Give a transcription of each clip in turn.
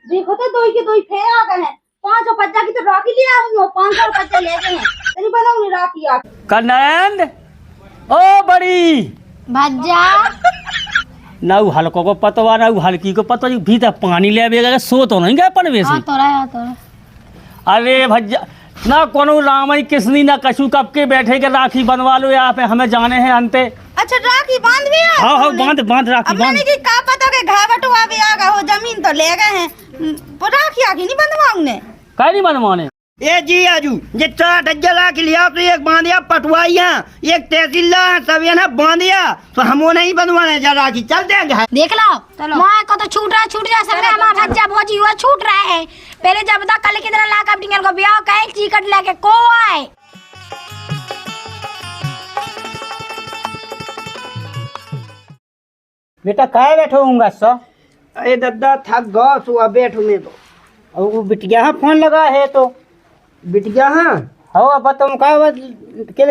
देखो तो दो के दो ही फेर आ गए हैं। 500 बच्चा की तो राखी लिया हूँ, 500 बच्चे ले गए हैं। तेरी बनाऊंगी राखी आ कनंद ओ बड़ी भज्जा नाउ हल्को को पतवा नाउ हल्की को पतवा भीतर पानी ले आवेगा सो तो नहीं गए पनवे से। तो रहा अरे भज्जा ना कोनो रामई किसनी ना कछु कब के बैठे के राखी बनवा लो यहाँ पे हमें जाने हैं अंते। अच्छा राखी बांध भी आ? हाँ हाँ बांध राखी बांध। मैंने की का पता के घा बटुआ भी आ गया हो, जमीन तो ले गए हैं, राखी आखी नहीं बंधवाऊंगे। कहीं नहीं बनवाने ए जी आजू जितना डज्जा ला के लिया तो एक बांधिया पटवाइया एक तहसीलदार सब ये ना बांधिया तो हम वो नहीं बनवाने जा राखी चल देंगे। देख लो माँ को तो छूट रहा सब हमारा भज्जा भोजी हुआ छूट रहा है। पहले जब तक कल की तरह ला कब डिंगल को ब्याह का एक टिकट लेके को आए। बेटा काय बैठो हूँगा सो। अरे दद्दा थक गो सुबह बैठू में तो और वो बिटिया फोन लगा है तो बिटिया हाँ हो अब तुम का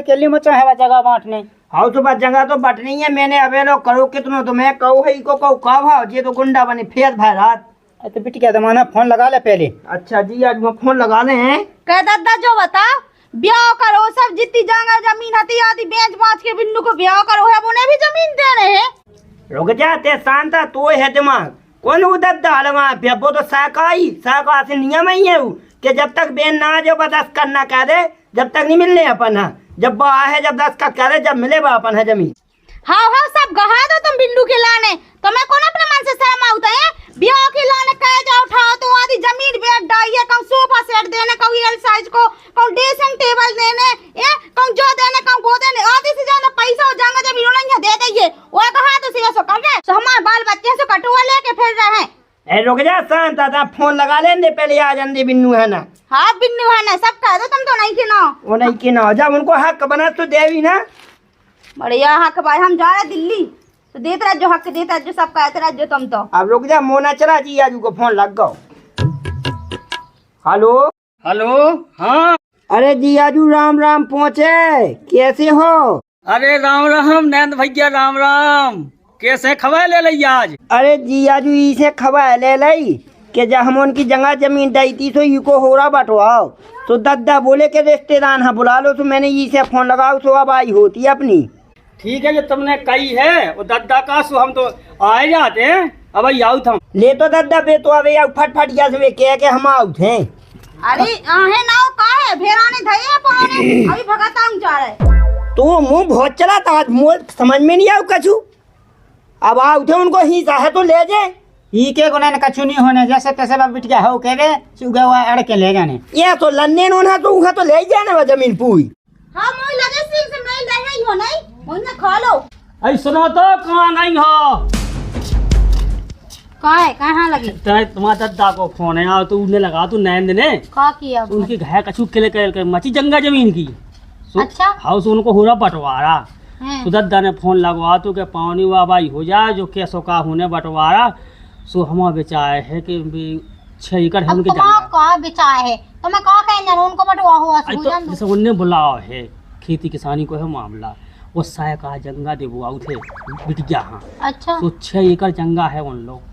केले मचा है जगह बांटने। हाँ तो बात जगह तो बटनी है मैंने अबे लो करो कितनो तो मैं कहूँ है को कहूँ का भाव ये तो गुंडा बने फेर भाई रात। तो बिटिया जमाना फोन लगा ले पहले। अच्छा जी आज मैं फोन लगा ले हैं कह दादा जो बता ब्याह करो सब जितनी जगह जमीन हती आदि बेच बाच के बिन्नू को ब्याह करो है उन्हें भी जमीन दे रहे हैं। रुक जाते शांता तो है दिमाग कौन उदद्दा हलवा पे वो तो साका से नियम ही है कि जब तक बेन ना आ जाओ बस करना कह दे जब तक नहीं मिलने अपन है जब वो आए जब 10 का कह दे जब मिले अपन है जमीन। हाँ हाँ सब गहा दो तुम बिन्नू के लाने तो मैं कौन अपने मन से सहम होता है ब्याह के लाने कह जाओ उठाओ तो आदि जमीन बेच डाइए कहूँ सोफा सेट देने कहूँ एल साइज को कहूँ ड्रेसिंग टेबल देने ये कहूँ जो देने कहूँ वो देने आधे से ज्यादा पैसा हो जाएगा जब इन्होंने दे दीजिए वो कहा तो सीधा सो कर रहे तो हमारे बाल बच्चे से कटुआ लेके फिर रहे हैं। ए रुक जा शांत था फोन लगा लेंगे पहले आ जाने बिन्नू है ना। हाँ बिन्नू है ना सब कह दो तुम तो नहीं किनो वो नहीं कि ना जब उनको हक बना तो देवी ना बढ़िया हक भाई हम जा रहे दिल्ली तो देते रह जो हक देता जो सब कहते रह जो तुम तो। अब रुक जा मोना चला जी आजू को फोन लग गो। हेलो हेलो हाँ अरे जी आजू राम राम पहुँचे कैसे हो। अरे राम राम नंद भैया राम राम कैसे खबर ले ली आज। अरे जी आजू इसे खबर ले ली कि जब हम उनकी जगह जमीन दी थी तो इको हो रहा बटवाओ तो दद्दा बोले के रिश्तेदार हाँ बुला लो तो मैंने इसे फोन लगाओ तो अब आई होती अपनी। ठीक है जो तुमने कही है वो दद्दा का सो हम तो आए जाते हैं अब आउट हम ले तो दद्दा बे तो अबे फट या से कह के हम आउट हैं। अरे आहे ना का है भेराने धये पाने अभी भगत आऊं जा रहे तो मुंह बहुत चला था मुंह समझ में नहीं आऊ कछु अब आउट है उनको ही चाहे तो ले जाए ही के गुना ने कछु नहीं होने जैसे तैसे बाप बिटिया हो के रे सुगा हुआ अड़ के ले जाने ये तो लन्ने नो ना तो उहा तो ले जाने वो जमीन पूरी। हां मोई लगे सिंह से नहीं ले रही हो नहीं मोई ना खा लो। ऐ सुनो तो कहां नहीं हो कहाँ लगी तुम्हारा दद्दा को फोन है यार तो उन्हें लगा तू नैंद ने का किया तो उनकी घर कछु के कर मची जंगा जमीन की अच्छा हाउस उनको हो रहा बंटवारा तो दद्दा ने फोन लगवा तो के पानी वाबाई हो जाए जो कैसो का होने बंटवारा सो हम बेचाए है कि 6 एकड़ है उनके जंगा का बेचाए है तो मैं कहा कहें जान उनको बटवा हुआ तो जैसे उन्हें बुलाओ है खेती किसानी को है मामला वो साय का जंगा दे वो आउ थे बिटिया हाँ अच्छा तो 6 एकड़ जंगा है उन लोग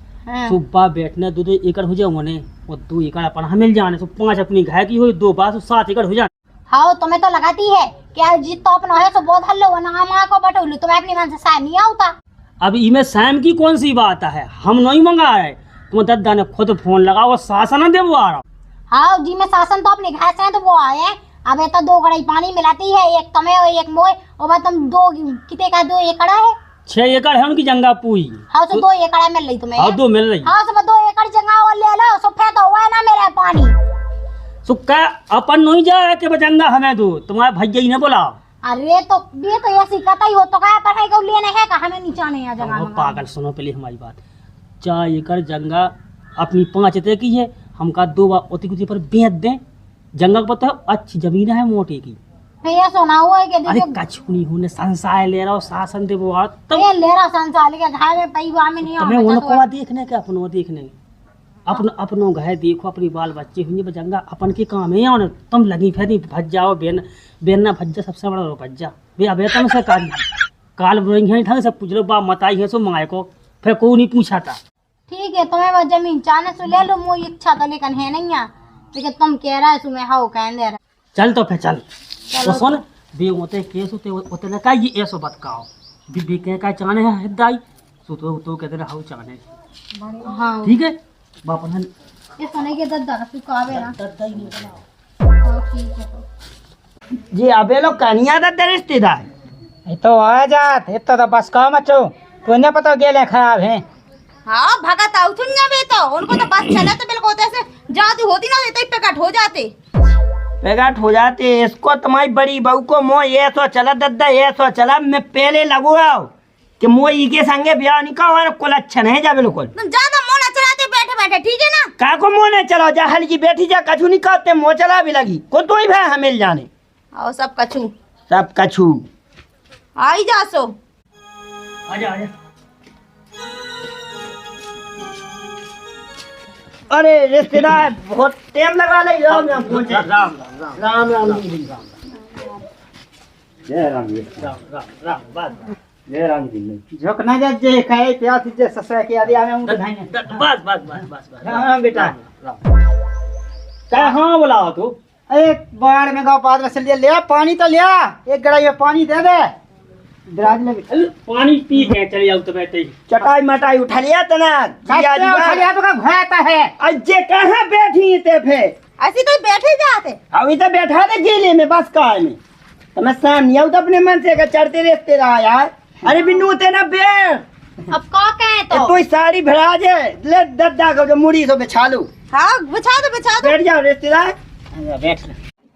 सुबह बैठने 2 एकड़ हो जाए उन्हें वो 2 एकड़ अपन मिल जाने तो 5 अपनी घर की हो 2 बार 7 एकड़ हो जाए। हाँ तुम्हें तो लगाती है क्या जीत तो अपना है तो बहुत हल्लो ना माँ को बटोलू तुम्हें अपनी मन से साय नहीं आता। अब इनमें सैम की कौन सी बात है हम नहीं मंगा रहे तुम दद्दा ने खुद फोन लगा वो शासन दे वो आ रहा। हाँ जी में शासन तो अपने घर से है तो वो आए अब ये तो 2 गड़ाई पानी मिलाती है एक तुम्हें और एक मोए और तुम 2 कितने का 2 एकड़ है 6 एकड़ है उनकी जंगा पूरी। हाँ तो 2 एकड़ मिल रही तुम्हें। हाँ 2 मिल रही। हाँ सब 2 एकड़ जंगा और ले लो सुफे तो हुआ ना मेरा पानी सुक्का अपन नहीं जाए के जंगा हमें दो तुम्हारे भैया ही ने बोला। अरे ये तो ऐसी कतई हो तो क्या पर है को लेने है का हमें नीचा नहीं आ जगह पागल सुनो पहले हमारी बात 4 एकड़ जंगा अपनी 5 तय की है हमका 2 ओती कुती पर बेच दें जंगल को पता है अच्छी जमीन है मोटी की ये सोना हुआ है कि अरे कछु नहीं होने संसाय ले रहा हो शासन दे वो तो ये ले रहा संसार के घर में पैवा में नहीं तुम्हें उनको देखने के अपनो देखने अपनो घर देखो अपनी बाल बच्चे हुए जंगा अपन के काम है और तुम लगी फिर भज जाओ बेनना भज्जा सबसे बड़ा भज्जा भैया अबे तुम से काल ढंग से पूछ लो बा मताई है सो माए को फिर को नहीं पूछा था ठीक है तुम्हें वो जमीन चाहने से ले लो, मोई इच्छा तो लेकिन है नहीं है, लेकिन तुम कह रहा है तुम्हें हाउ कह दे रहा। चल तो फिर चल तो सुन बे होते केस होते होते ना का ये ऐसो बात काओ बीबी के का चाने है हिदाई सो तो कहते रहा चाने हाँ ठीक है बाप ने ये सुने के दद्दा तू कावे ना दद्दा ही नहीं बनाओ हाँ, ठीक है तो जी अबे लोग कनिया दा रिश्तेदार ये तो आ जात ये तो बस का मचो तो न पता गेले खराब है। हाँ भगत आउ थुन बे तो उनको तो बात चला तो बिल्कुल ऐसे जाती होती ना देते पेकट हो जाते पेगट हो जाते। इसको तुम्हारी बड़ी बहू को मो ये सो चला दद्दा ये सो चला मैं पहले लगू कि मो के संगे ब्याह नहीं का और कुल अच्छा नहीं जा बिल्कुल तुम ज्यादा मोना चलाते बैठे बैठे ठीक है ना। का को मो नहीं चलाओ जा हल्की बैठी जा कछु नहीं कहते मो चला भी लगी को तो ही भाई हमें जाने और सब कछु सब कछु आई जा सो आजा आजा अरे रिश्तेदार बहुत टाइम लगा ले राम राम पहुंचे राम राम राम राम जय राम जी राम बस जय राम जी झोक न जा जे खाए प्यास जे ससुर के आदि आवे उन धाई बस बस बस बस हां बेटा क्या हाँ बुलाओ तू एक बार में गांव पाद में से ले पानी तो लिया एक गड़ाई में पानी दे दे दराज में पानी पी के चले जाओ तो बैठे ही चटाई मटाई उठा लिया तना उठा लिया तो का घोयाता है। अज्जे कहाँ बैठी थे फे ऐसे तो बैठे जाते अभी तो बैठा थे गेले में बस कार में तो मैं सामने आऊँ तो अपने मन से का चढ़ते रिश्तेदार यार। अरे बिन्नू तेना बैठ अब का कहे तो तू साड़ी भरा जे ले दद्दा को जो मुड़ी से बिछा लू हाँ बिछा दो बैठ जाओ रिश्तेदार बैठ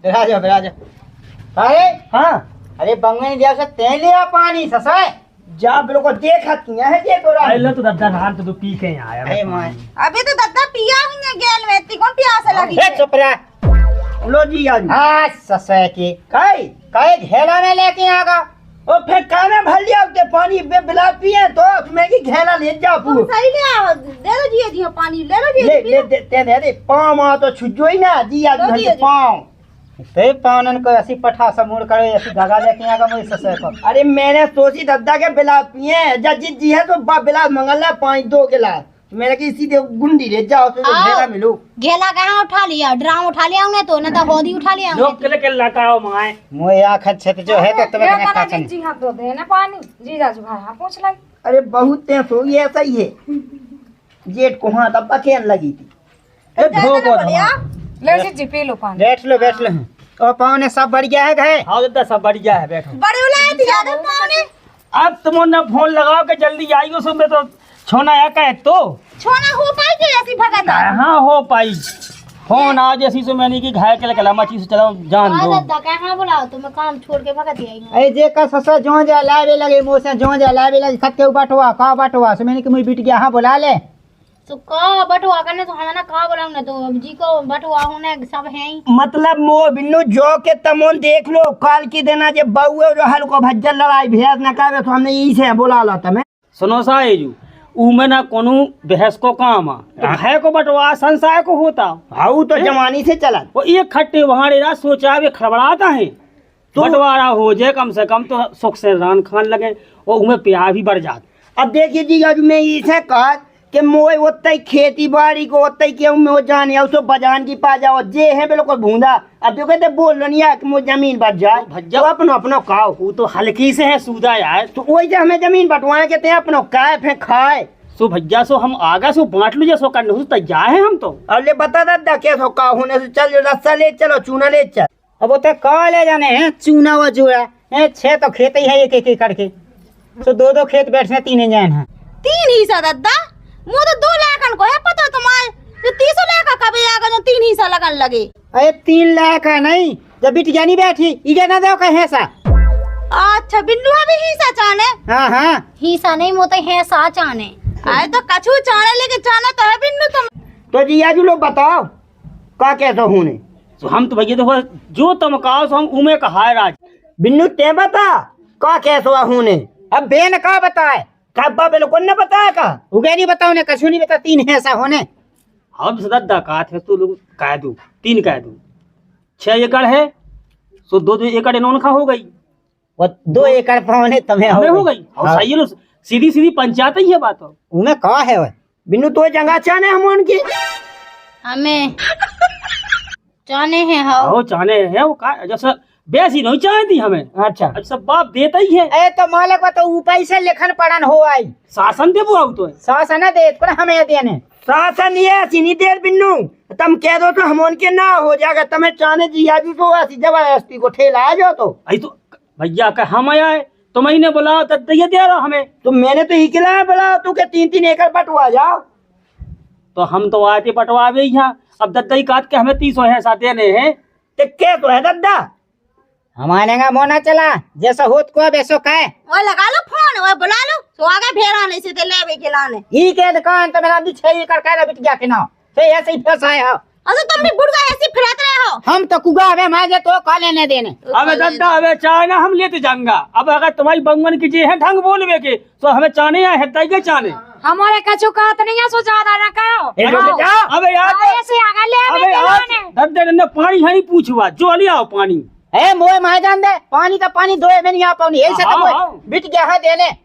दराज अरे हाँ अरे बंगले दिया से ते लिया पानी ससुर जा बिल्कुल देखा किया है ये तो अरे लो तो दद्दा हाल तो पी के यहाँ आया अरे मां अभी तो दद्दा पिया हुई है गेल में इतनी कौन प्यास लगी ए चुप रह लो जी आज हां ससुर की काई कई घेला में लेके आगा ओ फिर काने भर लिया उते पानी बे बिला पिए तो मैं की घेला ले जा तुम पू सही ले आओ दे दो जी पानी ले लो ले जी ले ते दे पाँव आ तो छुजो ही ना जी आज लो जी, भर पाँव ते पावनन को ऐसी पठा समूर करे ऐसी धागा लेके आगा मेरी ससुर को अरे मैंने सोची दद्दा के बिला पिए जजी जी है तो बिला मंगल 5-2 गिलास मैंने की सीधे गुंडी ले जाओ तो आओ। घेरा मिलो गेला कहाँ उठा लिया ड्राम उठा लिया हमने तो न तो गोदी उठा लिया लोग के लिए लगाओ मंगाए मोए आँख छत जो है तो तुम्हें कनेक्ट काचन जी हाँ तो देना पानी जी जाजू भाई हाँ पूछ लाई अरे बहुत तेज हो गया ऐसा ही है जेठ को हाँ तब खेल लगी थी ए भोगो ले जी पी लो पानी बैठ लो और पावने सब बढ़िया है गए हाँ दद्दा सब बढ़िया है बैठो बड़े उलाए दिया दो पानी अब तुमने फोन लगाओ के जल्दी आइयो सुन तो छोना या कहे तो छोना हो पाई के ऐसी भगत हाँ हो पाई फोन आज ऐसी से मैंने की घाय के लगा मची से चलो जान दो दद्दा कहाँ बुलाओ तुम्हें काम छोड़ के भगत आई ए जे का ससुर जो जा लावे लगे मुंह से जो जा लावे लगे खत के बटवा का बटवा सो मैंने कि मुई बिट गया हां बुला ले तो का बटुआ करने तो हमारा का बोलाऊंगा तो अब जी को बटुआ होने सब है ही मतलब मो बिन्नू जो के तमोन देख लो काल की देना जब बउए जो हल्को भज्जल लड़ाई भेज न करे तो हमने यही से बोला ला तमें सुनो साहेजू उमे ना कोनो बहस को काम आ तो है को बटवा संसाय को होता हाउ तो जवानी से चला वो एक खट्टे वहां रे सोचा वे खड़बड़ाता है तो बंटवारा हो जाए कम से कम तो सुख से रान खान लगे और उनमें प्यार भी बढ़ जात। अब देखिए जी आज मैं इसे कहा कि मोए ओत्ते खेती बाड़ी को ओत्ते के में वो जाने उसो बजान की पा जाओ जे है बिल्कुल भूंदा। अब तो कहते बोल रही है कि मुझे जमीन बट जाए भज्जा तो अपनो अपनो खाओ वो तो हल्की से है सूदा यार तो वही जो हमें जमीन बटवाए कहते हैं अपनो खाए फिर खाए सो भज्जा सो हम आगा सो बांट लो जैसो करने हो तैयार है हम तो। अब ले बता दादा कैसे का होने से चल रस्सा ले चलो चूना ले चल अब तो का ले जाने हैं चूना व जुड़ा है 6 तो खेत ही है एक करके तो 2 खेत बैठने 3 जान है 3 हिस्सा दादा मुझे तो 2 लाख को है पता तुम्हारे जो 300 लाख का भी आगा जो 3 हिस्सा लगन लगे। अरे 3 लाख का नहीं जब बिट जानी बैठी इजे ना दो कहे सा। अच्छा बिल्लू भी हिस्सा चाने हां हिस्सा नहीं मोते है सा चाने आए तो कछु चाने लेके चाने तो है बिल्लू तुम तो जी आज लोग बताओ का कैसे होने तो हम तो भैया देखो जो तुम कहो सो हम उमे का हाय राज बिन्नू ते बता का कैसे होने अब बेन का बताए काबा बिल्कुल न बताया का उगे नहीं बताओ ने कछु नहीं बता 3 है ऐसा होने हम सदा का थे तो लोग कह दो 3 कह दो 6 एकड़ है सो 2 एकड़ इन्होंने खा हो गई वो 2 एकड़ पावने तुम्हें हमें हो गई और सही है सीधी सीधी पंचायत ही है बात हो उमे का है वो बिन्नू तो जगह चाने हम उनकी हमें जाने हैं हो हो चाहने हैं वो का जैसा बेसी नहीं चाहती हमें। अच्छा अच्छा बाप देता ही है। ए तो मालक बा तो ऊपर से लेखन पढ़न हो आई शासन दे बुआऊ तो है। सास न दे पर हमें देने शासन ये सीनी देर बिन्नू तुम कह दो तो हम उनके ना हो जाएगा तुम्हें चाने जिया भी तो ऐसी जबरदस्ती को ठेला आ जाओ तो आई तो भैया का हम आया है तो मैंने बोला दद्दैया दे रहा हमें। तो मैंने तो ही खिलाया बोला तू के 3-3 एकड़ बटवा जाओ। तो हम तो आए थे बटवावे यहाँ अब दद्दई काट के हमें 30 ऐसा देने हैं। ते क्या तो है दद्दा हमारे का मोना चला जैसा होत को वैसो कहे वो लगा लो फोन वो बुला लो तो आगे भेड़ाने से ले खिलाने ई के दुकान तो मेरा भी 6 एकड़ का बिट गया के ना से ऐसे ही फंसाए हो अरे तुम भी बुढ़ा ऐसे फिरत रहे हो। हम तो कुगा हमें माजे तो कॉल लेने देने अबे दद्दा अबे चाय ना हम लेते जाऊंगा। अब अगर तुम्हारी बंगन की जे है ढंग बोलवे के तो हमें चाने या है के चाने हमारे कछु कहत नहीं है सो ज्यादा ना करो ए रुक जा अबे यार ऐसे आगे ले अबे यार दद्दे ने पानी है नहीं पूछवा जो ले आओ पानी। ए मोए माय जान दे पानी तो पानी दोए में नहीं आ पानी ऐसे तो हाँ, हाँ। बिट गया है देने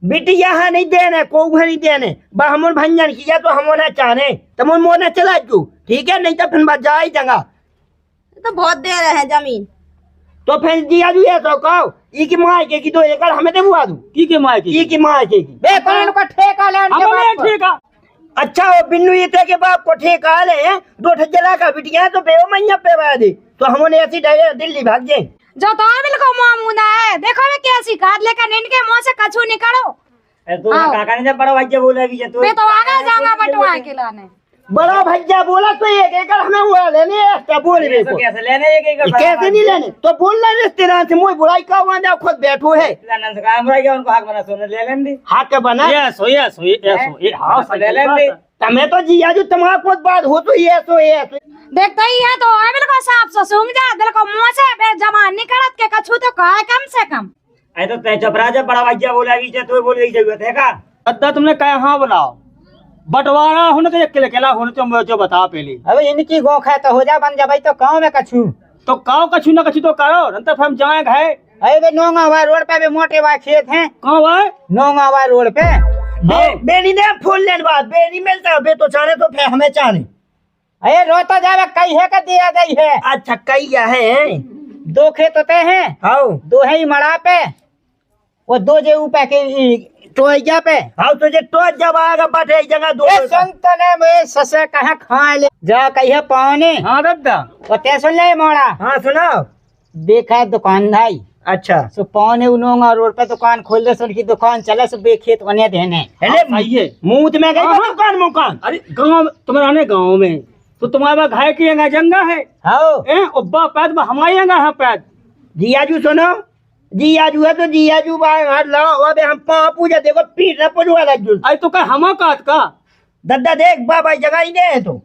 बिटी यहाँ नहीं देने को नहीं देने बा हम भंजन किया तो हम होना चाहने तुम मोना चला क्यों ठीक है नहीं तो फिर बात जा ही जगह तो बहुत दे रहे हैं जमीन तो फिर जिया जू ऐसा कहो ई की माँ के की 2 एकड़ हमें दे बुआ दूं की माय ई की माँ के की बे कौन को ठेका लेने के हमें बाप ठीक है। अच्छा वो बिन्नू ये थे के बाप को ठेका ले 2 ठजला का बिटिया तो बेओ मैया पे बा दे तो हमने ऐसी दिल्ली भाग जाए जो तो बिल्कुल मामूना है देखो मैं कैसी खाद लेकर इनके मुंह से कछु निकालो तो काका ने जब बड़ा भैया बोला भी तो मैं तो आगे जाऊंगा बटवा के लाने बड़ा भैया बोला तो 1 एकड़ हमें हुआ लेने एक्स्ट्रा बोल रहे तो को कैसे लेने एक एक कैसे नहीं लेने तो बोल रहे रिश्तेदार से मुझे बुराई का वहां जाओ खुद बैठो है नंद से काम रह गया उनको हक बना सोने ले लेने हाथ के बना ये सो ये हाँ ले लेने तमें तो जिया जो तुम्हारा कुछ बात हो तो ये देखते ही है तो बिल्कुल साफ से सूंघ जा दिल को मुंह से बे जमान निकलत के कछु तो कहे कम से कम ऐ तो तय चपरा जब बड़ा भैया बोला भी तो बोल गई जरूरत है का दद्दा तुमने कहा हाँ बुलाओ बंटवारा होने के अकेला होने तो मुझे बता पहले। अबे इनकी गोख है तो हो जा बन जा भाई तो गांव में कछु तो काव कछु ना कछु तो करो न तो हम जाए है। अरे बे नोंगावा रोड पे भी मोटे बा खेत हैं कहाँ भाई नोंगावा रोड पे बेनी ने फूल लेने बाद बेनी मिलता बे तो चाहे तो फिर हमें चाहे अरे रोता जावे कई है का दिया गई है अच्छा कई है 2 खेत होते हैं हाँ 2 है मड़ा पे वो 2 जे ऊपर के टोइया पे हाँ तुझे तो जब आएगा बैठे जगह 2 ए संत ने में ससे कहा खा ले जा कहिए पाने हाँ दद्दा वो ते सुन ले मोड़ा हाँ सुनाओ देखा दुकानदार अच्छा सो पौने उनोंगा रोड पे दुकान खोल दे उनकी दुकान चले सो बेखेत बने देने सही है। मुंह में गई दुकान मुकान अरे गाँव तुम्हारे गाँव में तो तुम्हारा घाय की यहाँ जंगा है हाँ उब्बा पैद हमारे यहाँ है पैद जियाजू सुनो जियाजू है तो जियाजू बाहर लाओ अबे हम पाँव पूजा देखो पीठ न पुजवा लग अरे तो क्या हमा काट का दद्दा देख बाबा जगह ही दे तो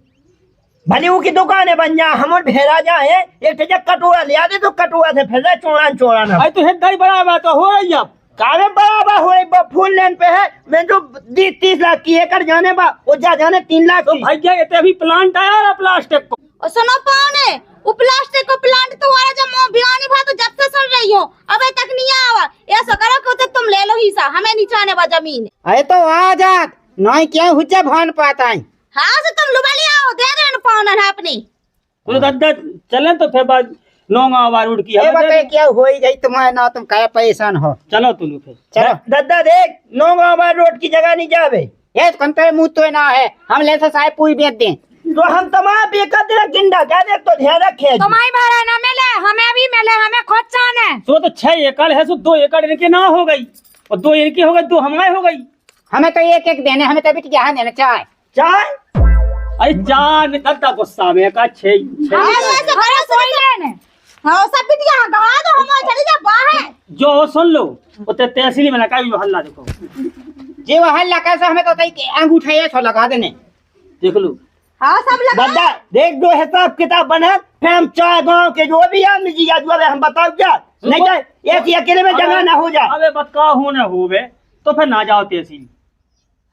भले वो की दुकान है बन जा हम भेड़ा जाए एक ठजा कटोरा ले आते तो कटोरा से फिर चोड़ा ना अरे तो हेदाई बराबर तो हो रही अब कावे बराबर हो रही फुल लेन पे है मैं जो 30 लाख की एकड़ जाने बा वो जा जाने 3 लाख तो की भैया ये अभी प्लांट आया ना प्लास्टिक को और सुनो पाने वो प्लास्टिक को प्लांट तो वाला जब भिवानी भा तो जब से सुन रही हो अबे तक नहीं आवा ऐसा करो कि तो तुम ले लो हिस्सा हमें नीचे आने बा जमीन अरे तो आ जात नहीं क्या हुज्जा भान पाता है हाँ से तुम लुबा ले आओ दे देना पाना है अपनी तो दद्दा चले तो फिर बाद नौंगा रोड की ये बताए क्या हो ही गई तुम्हारे ना तुम क्या परेशान हो चलो तुलू फिर चलो दद्दा देख नौगांव रोड की जगह नहीं जावे ये कंटे मुंह तो ना है हम ले से साहब पूरी बेच दें तो हम तमाम बेकर तेरा गिंडा क्या देख तो ध्यान रखे तुम्हारी भाड़ा ना मिले हमें भी मिले हमें खुद जाने सो तो 6 एकड़ है सो 2 एकड़ इनके ना हो गई और 2 इनकी हो गई 2 हमारे हो गई। हमें तो एक एक देने हमें तभी क्या देना चाहे चाय अरे जान दद्दा गुस्सा में का 6 हाँ ऐसे करो कोई लेने हाँ सब बिटिया गवा दो हम चली जा बाहर जो सुन लो वो तहसील में लगा हल्ला देखो जी वो हल्ला कैसा हमें तो अंगूठा ये छो लगा देने देख लो। हाँ सब लगा दद्दा देख दो हिसाब किताब बना फिर हम चाय गाँव के जो भी आदमी जी या हम बताओ क्या नहीं तो ऐसी अकेले में जगह ना हो जाए अबे बतका होने होवे तो फिर ना जाओ तहसील।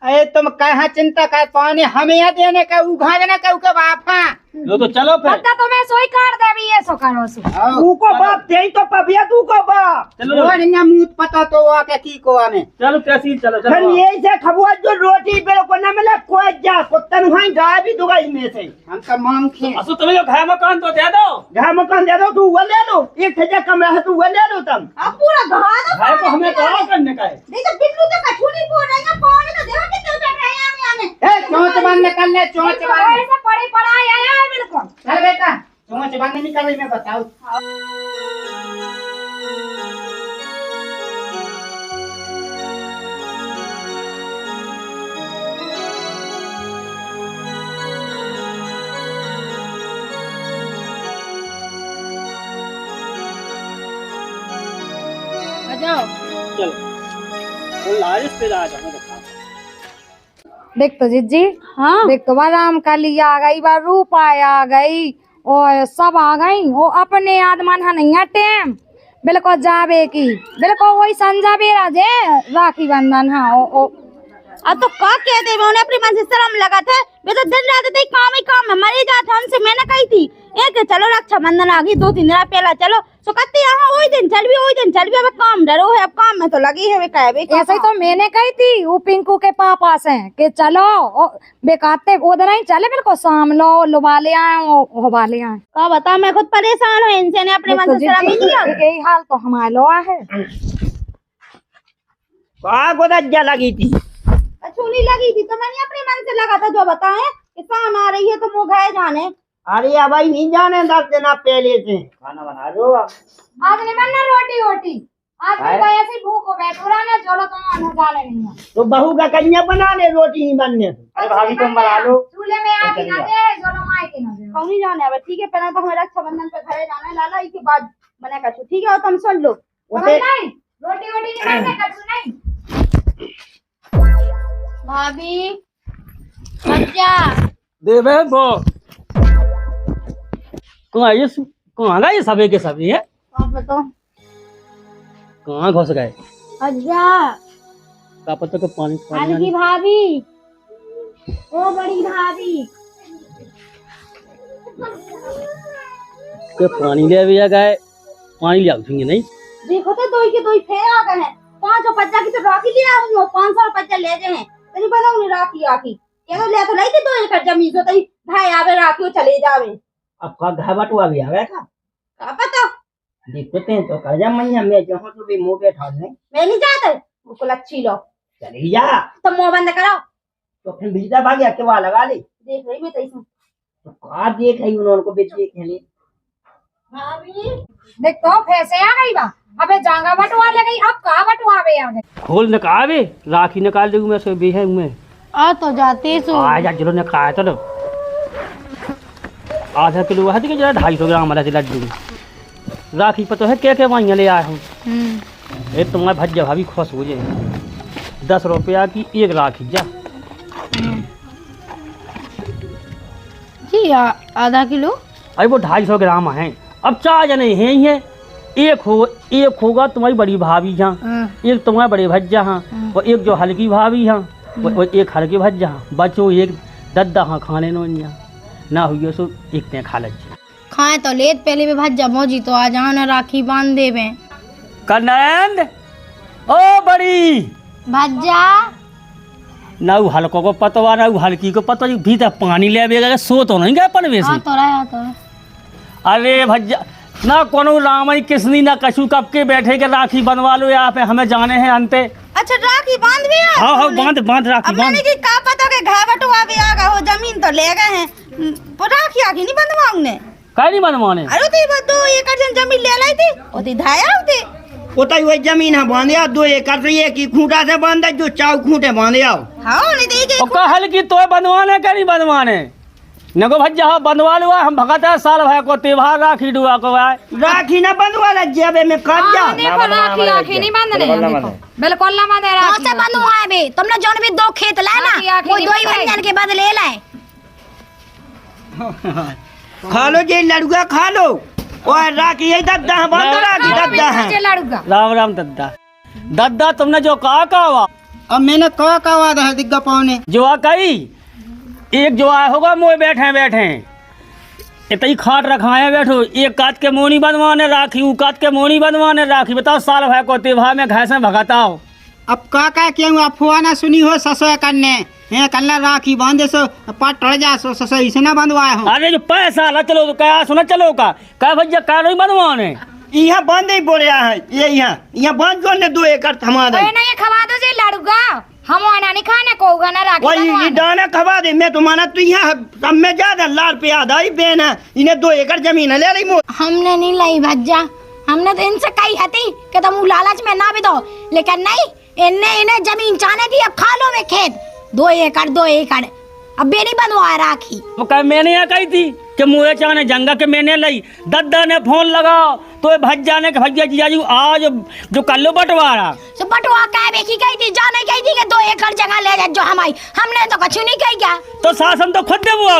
अरे तुम कहाँ चिंता कर पानी हमें यहाँ देने का उघा देने का उके बापा लो तो चलो फिर दादा तो मैं सोई काट दे भी ये सो करो सो तू को बाप दे तो पबिया तू को बाप चलो और इन्हें मुंह पता तो आके की को आने चलो कैसी चलो फिर चलो ये से खबुआ जो रोटी पे को न मिले कोई जा कुत्तन भाई गाय भी दुगाई में से हम तो मांग खे असु तुम्हें जो घर मकान तो दे दो घर मकान दे दो तू वो ले लो एक ठजा कमरा है तू वो ले लो तुम अब पूरा घाना घर को हमें कहाँ करने का है नहीं तो बिल्लू तो कछुली बोल रही है पानी तो देखो कितने उतर रहे हैं आने ए चोंच बांध निकल ले चोंच बांध ऐसे पड़ी पड़ा आया बिल्कुल चल बेटा चोंच बांध निकल रही मैं बताऊं चलो तो लाज पे आ जाओ बता देख तो जीजी हाँ देख तो बादाम काली आ गई बार रूपा आ गई और सब आ गई वो अपने आदमन है नहीं है टेम बिल्कुल जावे की बिल्कुल वही संजा भी राजे राखी बंधन है ओ अब तो का कहते मैं उन्हें अपनी मन से शर्म लगा था वे तो दिन रात ही काम में मरी जाते हमसे मैंने कही थी एक चलो रक्षाबंधन आ गई 2-3 दिन पहला चलो तो कहती यहाँ वही दिन चल भी अब काम डरो है अब काम में तो लगी है वे कहे ऐसे ही तो मैंने कही थी वो पिंकू के पापा से कि चलो बेकाते उधर ही चले बिल्कुल शाम लो लुबा ले आए होबा ले आए का बता मैं खुद परेशान हूँ इनसे ने अपने मन से शर्म ही नहीं आई यही हाल तो हमारा लो है का गोदज्जा लगी थी छूनी लगी थी तो मैंने अपने मन से लगा था जो बताए कि शाम आ रही है तो मुँह गए जाने अरे अब भाई नहीं जाने 10 दिन पहले से खाना बना दो आज नहीं बनना रोटी वोटी आज तो ऐसे ही भूख हो बैठो ना चलो तुम आने जाने नहीं है तो बहू का कन्या बना ले रोटी नहीं बनने से अरे भाभी तुम बना लो चूल्हे में आके ना दे दोनों माई के ना दे कहीं नहीं जाने अब ठीक है पहले तो हमें रक्षाबंधन पे घरे जाना है लाला इसके बाद मैंने कहा ठीक है और तुम सुन लो समझ नहीं रोटी वोटी नहीं बनने कछु नहीं भाभी बच्चा दे बहन वो कहाँ गए ये सभी के सभी है आप बताओ कहाँ घुस गए अज्जा का पता को पानी की भाभी ओ बड़ी भाभी के पानी ले भी गए पानी ले आऊंगे नहीं देखो तो दो के दो फेर आ गए हैं 500 पच्चा की तो राखी ले आऊंगी 500 पच्चा ले गए हैं तेरी बनाऊंगी राखी आखी ये तो ले तो नहीं थी 2 एकड़ जमीन तो तई भाई आवे राखी चले जावे अब का घर बटुआ भी आ गया का का पता देखते हैं तो कर्जा मैया मैं जहाँ तो भी मुंह पे ठाल नहीं मैं नहीं जाता बिल्कुल अच्छी लो चली जा तो मुंह बंद करो तो फिर बिजला भाग्या के वहाँ लगा ले देख रही मैं तैसे तो का देख रही उनको बेच के खेले भाभी देख तो फैसे आ गई बा अबे जांगा बटवा ले गई अब का बटवा बे आ गई खोल निकाले राखी निकाल दूंगी मैं से भी है मैं आ तो जाते सो आ जा चलो निकाल चलो आधा किलो है कि जरा 250 ग्राम वाला लड्डू राखी पर तो है क्या वहीं ले आया हूँ ये तुम्हारे भज्जा भाभी खुश हो जाए 10 रुपया की एक राखी जा जी आधा किलो अरे वो 250 ग्राम है अब 4 जने हैं ही है एक होगा तुम्हारी बड़ी भाभी यहाँ एक तुम्हारे बड़े भज्जा हाँ और एक जो हल्की भाभी हाँ और एक हल्के भज्जा हाँ बच्चों एक दद्दा हाँ खाने नो ना हुई सो एक ने खा लज्जे खाए तो लेत पहले भी भज्जा मौजी तो आ जाओ ना राखी बांध देवे कनंद ओ बड़ी भज्जा ना हल्को को पतवा ना हल्की को पतवा भीतर पानी ले बेगा सो तो नहीं गए पनवे से तो रहा अरे भज्जा ना कोनो रामई किसनी ना कछु कब के बैठे के राखी बनवा लो यहाँ पे हमें जाने हैं अंते अच्छा राखी बांध भी है हाँ बांध राखी बांध की का पता के घा बटुआ भी आ गए हो जमीन तो ले गए हैं राखी आखी नहीं बंधवाऊंगे कहीं नहीं बनवाने अरे तो 2 एकड़ जमीन ले लाई थी ओती धाया होती उतई वही जमीन है बांधे आओ 2 एकड़ से एक ही खूंटा से बांधे जो चाव खूंटे बांधे आओ हाँ नहीं दी और कहल की तो बनवाने क्या नहीं बनवाने नको भज्जा हाँ बनवा लो हम भगत है साल भाई को त्योहार राखी डुआ को राखी ना बंधवा लग जेबे में कट जा देखो राखी आखी नहीं बांधने हैं देखो बिल्कुल ना बांधे राखी से बंधवाए बे तुमने जोन भी 2 खेत लाए ना वो 2 ही व्यंजन के बदले लाए खा लो जे लड़ुआ खा लो और राखी यही दद्दा है बांधो राखी दद्दा है लड़का राम राम दद्दा दद्दा तुमने जो कहा हुआ अब मैंने कहा है दिग्गा पाने जो कही एक जो आया होगा मोए बैठे इतनी खाट रखाए बैठो, एक काट के मोनी बनवाने राखी, ऊ काट के मोनी बनवाने राखी। बताओ साल भाई को त्योहार में घास में भगाताओ। अब का क्यों अफवाह ना सुनी हो ससो करने हैं कल्ला राखी बांधे सो पाट टड़ जा सो ससो इसे ना बंधवाए हो। अरे जो पैसा ला चलो तो क्या सुना चलो का भैया का नहीं बनवाने। यहाँ बांध ही बोल रहा है, ये यहाँ बांध जो ने 2 एकड़ थमा दे। ओए ना ये खवा दो जे लाड़ूगा, हम आना नहीं खाने कोगा ना राखी वही ये बनवाने। दाना खवा दे, मैं तो माना तू यहाँ सब में ज्यादा लाल पे आधा ही बेन है, इन्हें 2 एकड़ जमीन है ले रही मोर। हमने नहीं लाई भज्जा, हमने तो इनसे कही हती कि तुम लालच में ना भी दो, लेकिन नहीं, इन्हें जमीन चाहने दी, अब खा लो वे खेत 2 एकड़ अब बेनी बनवा राखी। वो कह मैंने यहाँ कही थी कि मुझे चाने जंगा के मैंने लाई। दद्दा ने फोन लगाओ तो भज्जा ने भज्जा जीजाजी आज जो कर लो बंटवारा तो बटवा का बेची गई थी, जाने गई थी कि 2 एकड़ जगह ले जा जो हमारी, हमने तो कुछ नहीं कही क्या। तो शासन तो खुद दे वो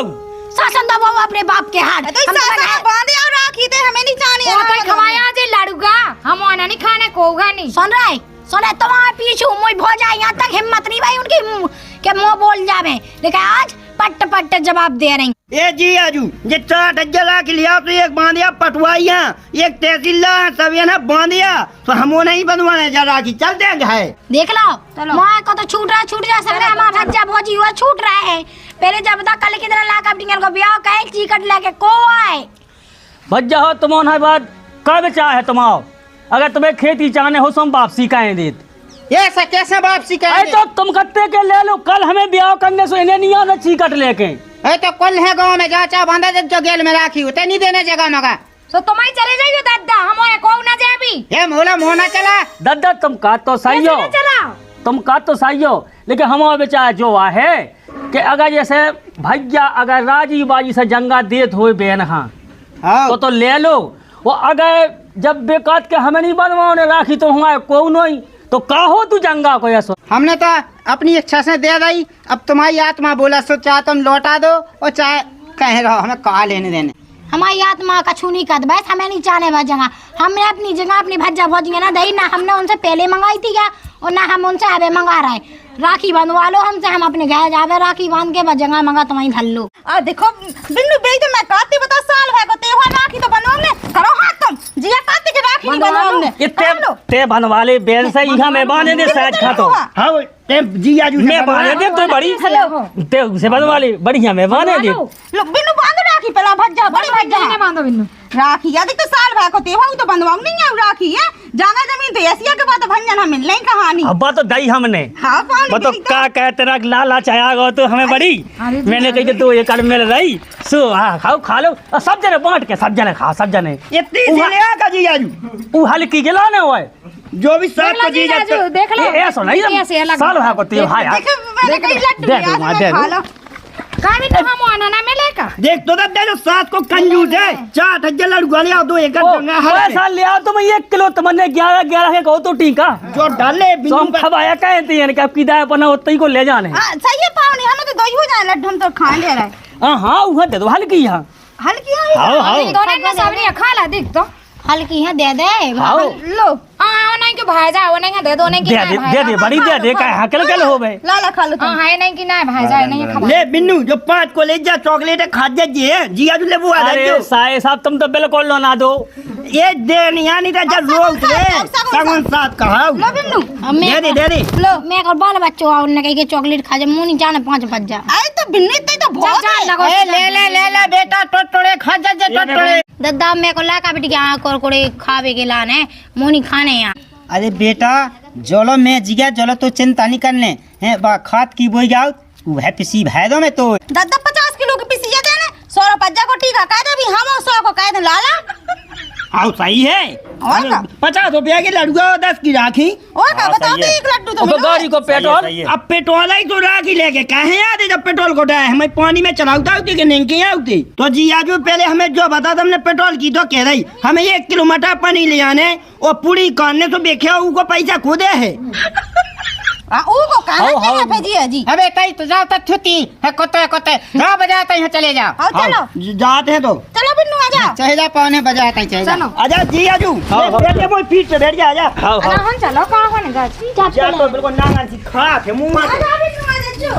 शासन तो वो अपने बाप के हाथ, हम बांधे और राखी थे, हमें नहीं जाने। ओ तो खवाया जे लाड़ूगा, हम आना नहीं खाने कोगा नहीं। सुन रहे तुम्हारे पीछू मुझ भो जाए, यहाँ तक हिम्मत नहीं भाई उनकी के मुंह बोल जावे, लेकिन आज पट्ट जवाब दे रही। ए जी आजू ये 4 डज्जा ला के लिया तो एक बांधिया पटवाइया, एक तहसीलदार सब ये ना बांधिया, तो हम वो नहीं बनवाने जा राखी चल देंगे है। देख लो माँ को तो छूट जा सकता है, हमारा भज्जा भोजी हुआ छूट रहा है। पहले जब तक कल किधर ला कर डिंगल को ब्याह का एक चिकट लेके को आए भज्जा हो तुम्हारा बात कब चाहे तुमाओ। अगर तुम्हें खेती चाहने हो तो हम वापसी कहें देत। ये ऐसा कैसे वापसी अरे करेंगे? तो तुम कत्ते के ले लो, कल हमें ब्याह करने से इन्हें नहीं आना चिकट लेके। अरे तो कल है गांव में जा चा बांधा जो गेल में राखी होते नहीं देने जगह मगा। तो तुम्हारी चले जाइयो दादा, हम आए को ना जाए भी। ये मोला मोना चला दद्दा तुम का तो सही हो, तुम का तो सही हो, लेकिन हमारा बेचारा जो है कि अगर जैसे भैया अगर राजी बाजी से जंगा देत हो बेन हाँ तो ले लो। वो अगर जब बेकात के हमें नहीं बनवाने राखी तो हमारे को नहीं तो का हो तू जंगा को ऐसा। हमने तो अपनी इच्छा से दे दी, अब तुम्हारी आत्मा बोला सो चाहे तुम लौटा दो और चाहे कह रहो, हमें कहा लेने देने। हमारी आत्मा का छू नहीं कर, बस हमें नहीं चाहने वह जगह, हमने अपनी जगह अपनी भज्जा भोजिया ना दही, ना हमने उनसे पहले मंगाई थी क्या और ना हम उनसे अबे मंगा रहे। राखी बंधवा लो हमसे, हम अपने घर जावे राखी बांध के बस जगह मंगा तुम्हारी धल लो। देखो बिन्नू बेई तो मैं कहती बता साल है को त्योहार राखी तो बनवाओगे, करो हाथ तुम जिया कहते के राखी नहीं बनवाओगे ते बनवाले बेन से यहाँ मैं बांधे दे सहज खा तो हाँ ते जी आजू मैं बांधे दे तो बड़ी ते से बनवाले बढ़िया मैं बांधे दे। लो बिन्नू बांध राखी पहला भज्जा बड़ी भज्जा बांधो बिन्नू राखी याद तो साल भाई को त्योहार तो बनवाओ नहीं है राखी है जाना जमीन तो ऐसी के बाद भंजन हम मिल नहीं कहानी। अब तो दई हमने हाँ वो तो का कहते रख लाला चाया गो तो हमें बड़ी मैंने कही 2 एकड़ मिल रही सो हाँ खाओ खा लो और सब जने बांट के सब जने खा सब जने इतनी सिलिया का जी आजू ऊ हल्की गिला ने हुआ जो भी साथ को जी जाते देख लो ऐसा नहीं साल है को त्योहार यार दे दो मां दे दो कामी तो हम आना ना मिलेगा। देख तो दे जो साथ को कंजूस है 4 डज्जा लड़का लिया 2 एकड़ जगह है पैसा लिया तुम 1 किलो तुमने 11 के कहो तो ठीक है जो डाले तो बिन्नू हम खवाया कहते हैं कि अब किदा अपना उतई को ले जाने। सही है पावनी हमें तो दही हो जाए लड्डू हम तो खा ले रहे। हां वो दे दो हल्की हां हल्की है हां दोनों ने सबने खा ला देख तो हल्की है दे दे लो हां नहीं के भाई जा वो नहीं दे दो नहीं के दे बड़ी दे का हकल कल हो बे लाला खा लो हां है नहीं कि ना भाई जा नहीं खा ले बिन्नू जो 5 को ले जा चॉकलेट खा जा जी जी आजू ले वो आ अरे दे साए साहब तुम तो बिल्कुल लो ना दो ये दे नहीं आनी था जब रोज रे सगन साथ कहा लो बिन्नू दे दे लो मैं और बाल बच्चों आओ ने कह के चॉकलेट खा जा मुंह नहीं जाने 5 बज जा अरे तो बिन्नू इतने तो बहुत है ले बेटा टोटोड़े खा जा टोटोड़े दद्दा मैं को लाका बेटी के आ कोरकोड़े खावे के लाने मुंह नहीं खाने यहाँ। अरे बेटा जोलो मैं जिया जोलो तो चिंता नहीं करने हैं बा खाद की बोई जाओ वह पिसी भैदो में तो दद्दा 50 किलो की पिसी देने 100 रुपया को टीका कह दे भी हम 100 को कह दे लाला आओ सही है 50 रुपया की लड़ुआ 10 की राखी और का बताओ तो 1 लड्डू तो गाड़ी को पेट्रोल अब पेट्रोल ही तो राखी लेके कहे आते जब पेट्रोल को डाय हमें पानी में चलाता होती कि नहीं किया होती तो जी आजू पहले हमें जो बता हमने पेट्रोल की तो कह रही हमें 1 किलो मटर पनीर ले आने और पूरी काटने तो देखिए उनको पैसा खुदे है ओ को कहां है भेजी है जी अबे तई तो जाओ तक छुट्टी है कोते जाओ बजाते हैं चले जाओ आओ चलो जाते हैं तो चलो बिन्नू आजा चले जा पौने बजाते हैं चले चलो आजा जी आजू बैठे मोई पीठ पे बैठ जा आजा हम चलो कहां होने जा जा तो बिल्कुल नांगा सी खा के मुंह में आजा बिन्नू आजा जो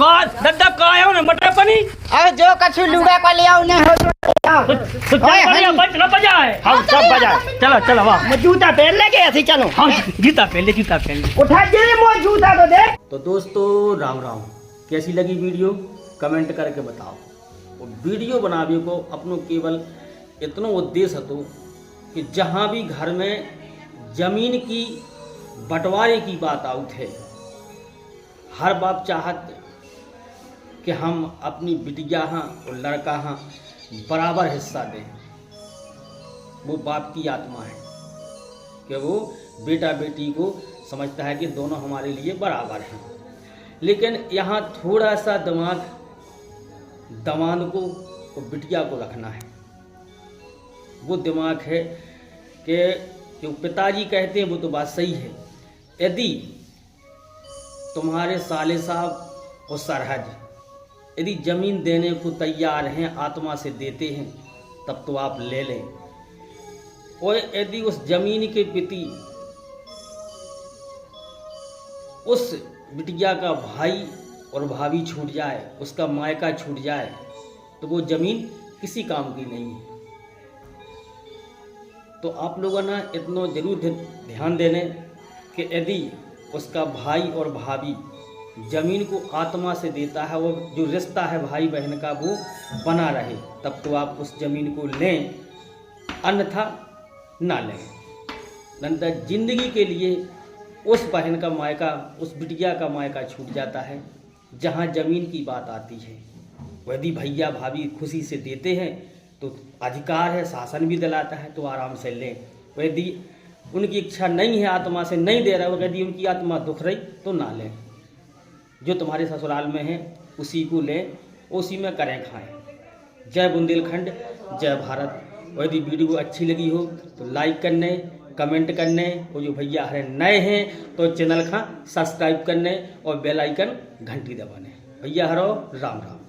दद्दा का आयो ने मटर पनी और जो कछु लुगा को ले आओ ने हो तो चल बढ़िया बच ना बजाए हम सब बजाए। चलो चलो वाह मैं जूता पहन लेके ऐसे चलो। हाँ जूता पहन ले उठा दे वो जूता तो दे। तो दोस्तों राम राम, कैसी लगी वीडियो कमेंट करके बताओ। और वीडियो बनावे को अपनों केवल इतना उद्देश्य हतो कि जहाँ भी घर में जमीन की बंटवारे की बात आउट है, हर बाप चाहत कि हम अपनी बिटिया हाँ और लड़का हाँ बराबर हिस्सा दें। वो बाप की आत्मा है कि वो बेटा बेटी को समझता है कि दोनों हमारे लिए बराबर हैं। लेकिन यहाँ थोड़ा सा दिमाग दामाद को और बिटिया को रखना है। वो दिमाग है कि जो पिताजी कहते हैं वो तो बात सही है। यदि तुम्हारे साले साहब और सरहद यदि ज़मीन देने को तैयार हैं, आत्मा से देते हैं, तब तो आप ले लें। और यदि उस जमीन के प्रति उस बिटिया का भाई और भाभी छूट जाए, उसका मायका छूट जाए, तो वो जमीन किसी काम की नहीं है। तो आप लोगों ने इतना जरूर ध्यान देने कि यदि उसका भाई और भाभी जमीन को आत्मा से देता है, वो जो रिश्ता है भाई बहन का वो बना रहे, तब तो आप उस जमीन को लें, अन्यथा ना लें। नंतर जिंदगी के लिए उस बहन का मायका, उस बिटिया का मायका छूट जाता है। जहाँ ज़मीन की बात आती है, यदि भैया भाभी खुशी से देते हैं तो अधिकार है, शासन भी दिलाता है, तो आराम से लें। यदि उनकी इच्छा नहीं है, आत्मा से नहीं दे रहा हो, यदि उनकी आत्मा दुख रही तो ना लें। जो तुम्हारे ससुराल में है उसी को लें, उसी में करें खाएं। जय बुंदेलखंड, जय भारत। और यदि वीडियो अच्छी लगी हो तो लाइक करने, कमेंट करने, और जो भैया हरे नए हैं तो चैनल का सब्सक्राइब करने और बेल आइकन घंटी दबाने। भैया हरो राम राम।